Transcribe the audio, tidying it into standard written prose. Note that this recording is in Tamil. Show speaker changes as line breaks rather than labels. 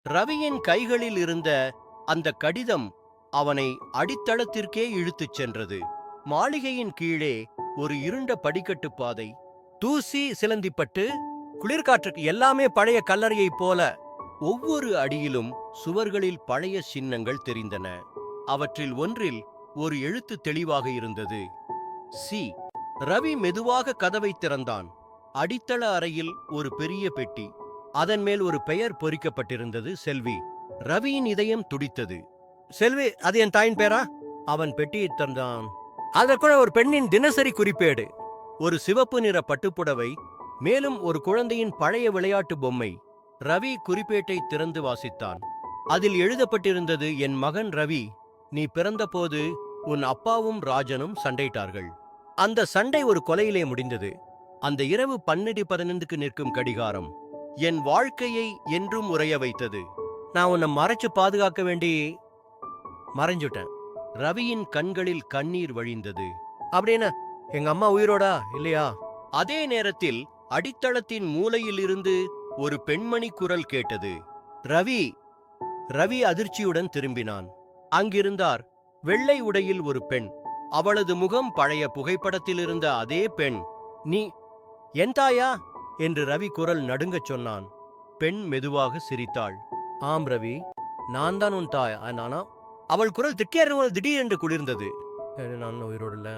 ரவியின் கைகளில் இருந்த அந்த கடிதம் அவனை அடித்தளத்திற்கே இழுத்துச் சென்றது. மாளிகையின் கீழே ஒரு இருண்ட படிக்கட்டு பாதை. தூசி சிலந்திப்பட்டு குளிர்காற்றுக்கு எல்லாமே பழைய கல்லறையைப் போல. ஒவ்வொரு அடியிலும் சுவர்களில் பழைய சின்னங்கள் தெரிந்தன. அவற்றில் ஒன்றில் ஒரு எழுத்து தெளிவாக இருந்தது, சி. ரவி மெதுவாக கதவை திறந்தான். அடித்தள அறையில் ஒரு பெரிய பெட்டி. அதன் மேல் ஒரு பெயர் பொறிக்கப்பட்டிருந்தது, செல்வி. ரவியின் இதயம் துடித்தது. செல்வி, அது என் தாயின் பேரா? அவன் பெட்டியை திறந்தான். அதற்குள்ள ஒரு பெண்ணின் தினசரி குறிப்பேடு, ஒரு சிவப்பு நிற பட்டுப்புடவை, மேலும் ஒரு குழந்தையின் பழைய விளையாட்டு பொம்மை. ரவி குறிப்பேட்டை திறந்து வாசித்தான். அதில் எழுதப்பட்டிருந்தது, என் மகன் ரவி, நீ பிறந்தபோது உன் அப்பாவும் ராஜனும் சண்டையிட்டார்கள். அந்த சண்டை ஒரு கொலையிலே முடிந்தது. அந்த இரவு 12:15க்கு நிற்கும் கடிகாரம் என் வாழ்க்கையை என்றும் உறைய வைத்தது. நான் உன்னை மறைச்சு பாதுகாக்க வேண்டி மறைஞ்சுட்டேன். ரவியின் கண்களில் கண்ணீர் வழிந்தது. அப்படின்னு எங்க அம்மா உயிரோடா இல்லையா? அதே நேரத்தில் அடித்தளத்தின் மூலையில் இருந்து ஒரு பெண்மணி குரல் கேட்டது, ரவி. ரவி அதிர்ச்சியுடன் திரும்பினான். அங்கிருந்தார் வெள்ளை உடையில் ஒரு பெண். அவளது முகம் பழைய புகைப்படத்தில் இருந்த அதே பெண். நீ என் தாயா என்று ரவி குரல் நடுங்கச் சொன்னான். பெண் மெதுவாக சிரித்தாள். ஆம் ரவி, நான் தான் உன் தாய். நானா? அவள் குரல் திடீரென்று குளிர்ந்தது. நான் உயிரோடு இல்ல.